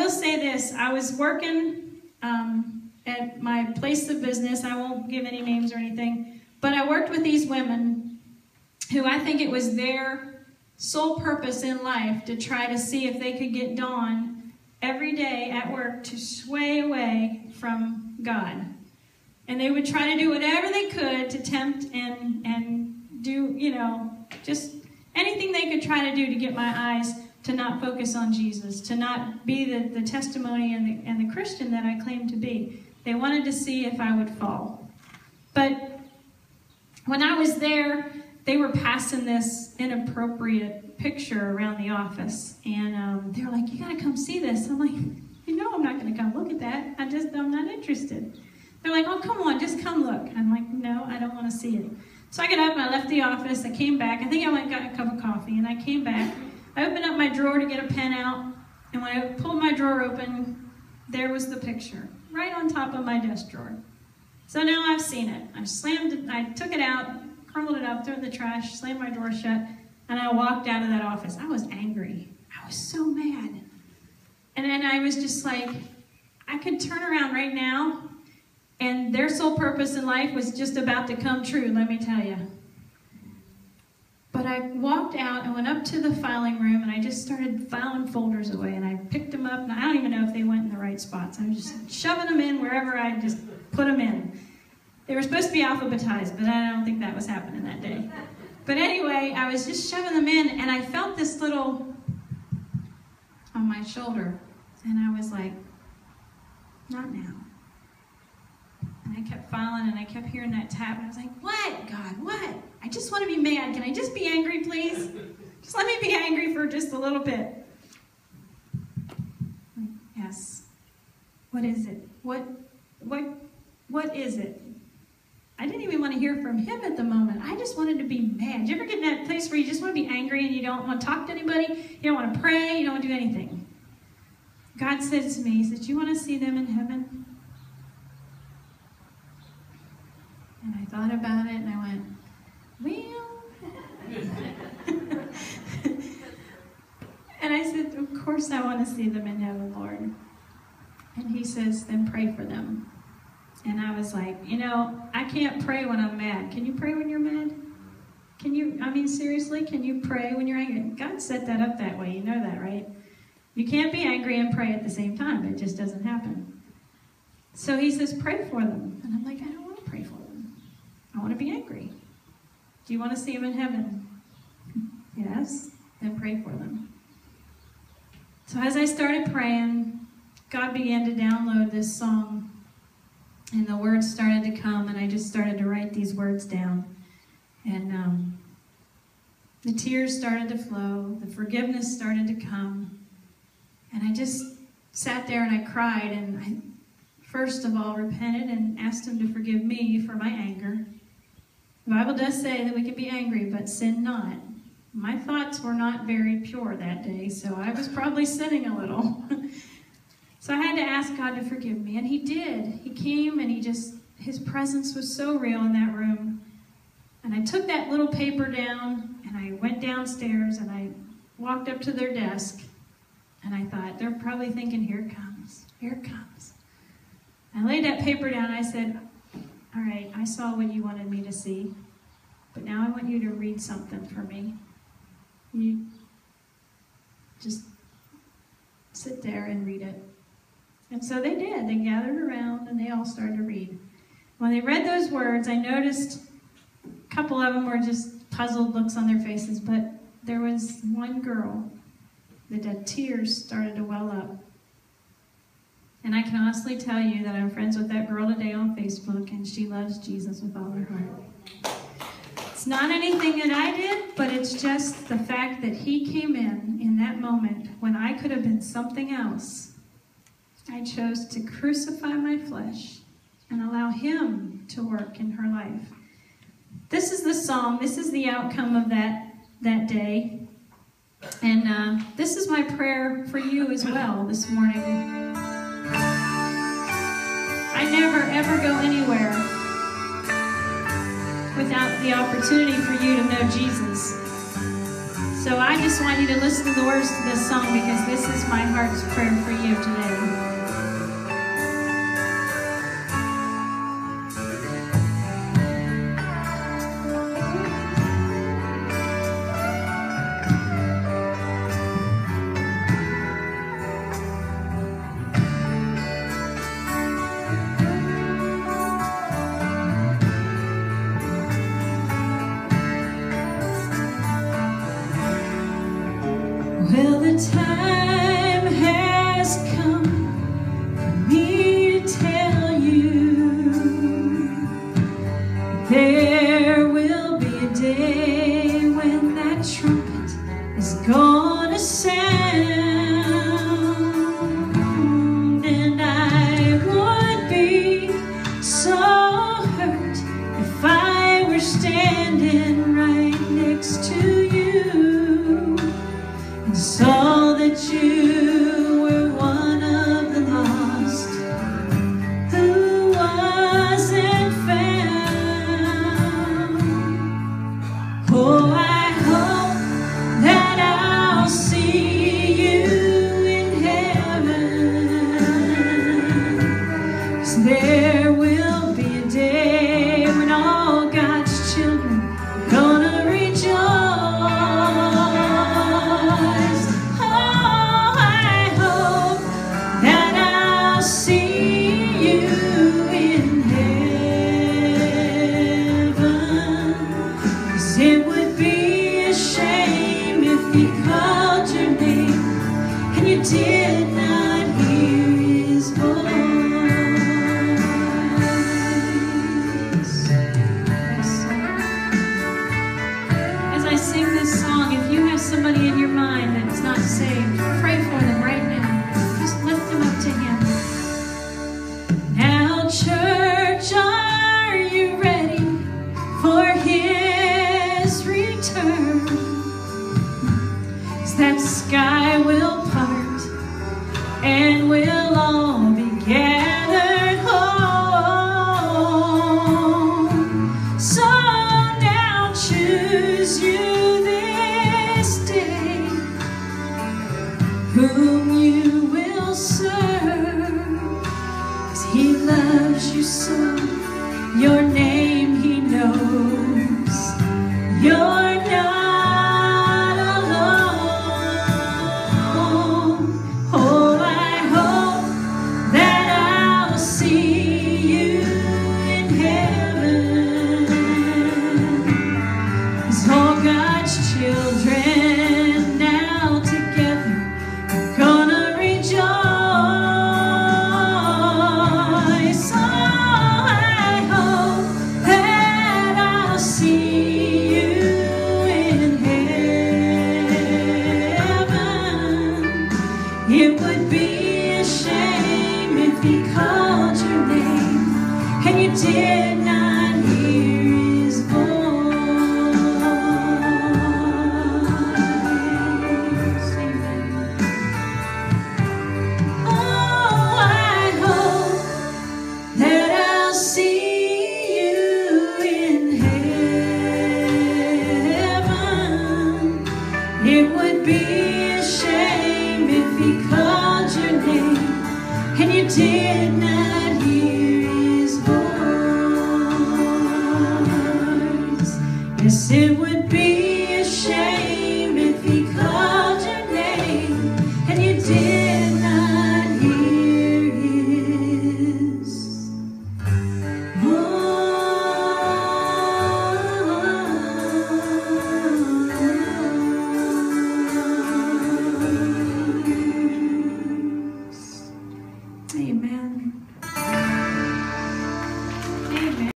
will say this. I was working at my place of business. I won't give any names or anything. But I worked with these women who I think it was their sole purpose in life to try to see if they could get Dawn every day at work to sway away from God. And they would try to do whatever they could to tempt and do, just anything they could try to do to get my eyes to not focus on Jesus, to not be the testimony and the Christian that I claimed to be. They wanted to see if I would fall. But when I was there, they were passing this inappropriate picture around the office. And they were like, you got to come see this. I'm like, I'm not going to come look at that. I'm not interested. They're like, oh, come on, just come look. I'm like, no, I don't want to see it. So I got up and I left the office. I came back. I think I went and got a cup of coffee. And I came back. I opened up my drawer to get a pen out. And when I pulled my drawer open, there was the picture right on top of my desk drawer. So now I've seen it. I slammed it. I took it out, crumbled it up, threw it in the trash, slammed my door shut, and I walked out of that office. I was angry. I was so mad. And then I was just like, I could turn around right now, and their sole purpose in life was just about to come true, let me tell you. But I walked out and went up to the filing room, and I just started filing folders away, and I picked them up, and I don't even know if they went in the right spots. I was just shoving them in wherever I just put them in. They were supposed to be alphabetized, but I don't think that was happening that day. But anyway, I was just shoving them in, and I felt this little on my shoulder, and I was like, not now. And I kept filing, and I kept hearing that tap, and I was like, what, God, what? I just want to be mad. Can I just be angry, please? Just let me be angry for just a little bit. Yes. What is it? What is it? I didn't even want to hear from him at the moment. I just wanted to be mad. Do you ever get in that place where you just want to be angry and you don't want to talk to anybody? You don't want to pray? You don't want to do anything? God said to me, he said, do you want to see them in heaven? And I thought about it and I went, well. And I said, of course I want to see them in heaven, Lord. And he says, then pray for them. And I was like, I can't pray when I'm mad. Can you pray when you're mad? Seriously, can you pray when you're angry? God set that up that way. You know that, right? You can't be angry and pray at the same time. It just doesn't happen. So he says, pray for them. And I'm like, I don't want to pray for them. I want to be angry. Do you want to see them in heaven? Yes. Then pray for them. So as I started praying, God began to download this song. And the words started to come, and I just started to write these words down. And the tears started to flow. The forgiveness started to come. And I just sat there and I cried. And I, first of all, repented and asked him to forgive me for my anger. The Bible does say that we can be angry, but sin not. My thoughts were not very pure that day, so I was probably sinning a little. So I had to ask God to forgive me, and he did. He came, and his presence was so real in that room. And I took that little paper down, and I went downstairs, and I walked up to their desk, and I thought, they're probably thinking, here it comes, here it comes. I laid that paper down, and I said, all right, I saw what you wanted me to see, but now I want you to read something for me. You just sit there and read it. And so they did. They gathered around and they all started to read. When they read those words, I noticed a couple of them were just puzzled looks on their faces, but there was one girl that had tears started to well up. And I can honestly tell you that I'm friends with that girl today on Facebook, and she loves Jesus with all her heart. It's not anything that I did, but it's just the fact that he came in that moment when I could have been something else. I chose to crucify my flesh and allow him to work in her life. This is the song. This is the outcome of that day. And this is my prayer for you as well this morning. I never, ever go anywhere without the opportunity for you to know Jesus. So I just want you to listen to the words to this song, because this is my heart's prayer for you today. Well, the time has come for me to tell you there will be a day when that trumpet is gonna sound, and I would be so hurt if I were standing right next to you and saw that you were one of the lost who wasn't found. Oh, I hope that I'll see you in heaven, 'cause there will be a day when all God's children are gonna rejoice. It would be a shame if he called your name and you did not hear his voice. As I sing this song, if you have somebody in your mind that's not saved, pray for them right now. Just lift them up to him. Now, church, are you ready for his return? 'Cause that sky will part and we'll all be gathered home. So now choose you this day whom you will serve, 'cause he loves you so. Your name he knows. You're not alone. Oh, I hope that I'll see you in heaven, 'cause all God's children now together are gonna rejoice. Oh, I hope that I'll see you in heaven. It would be a shame if he called your name and you did not hear his voice. Oh, I hope that I'll see you in heaven. It would be a shame if he called your name and you did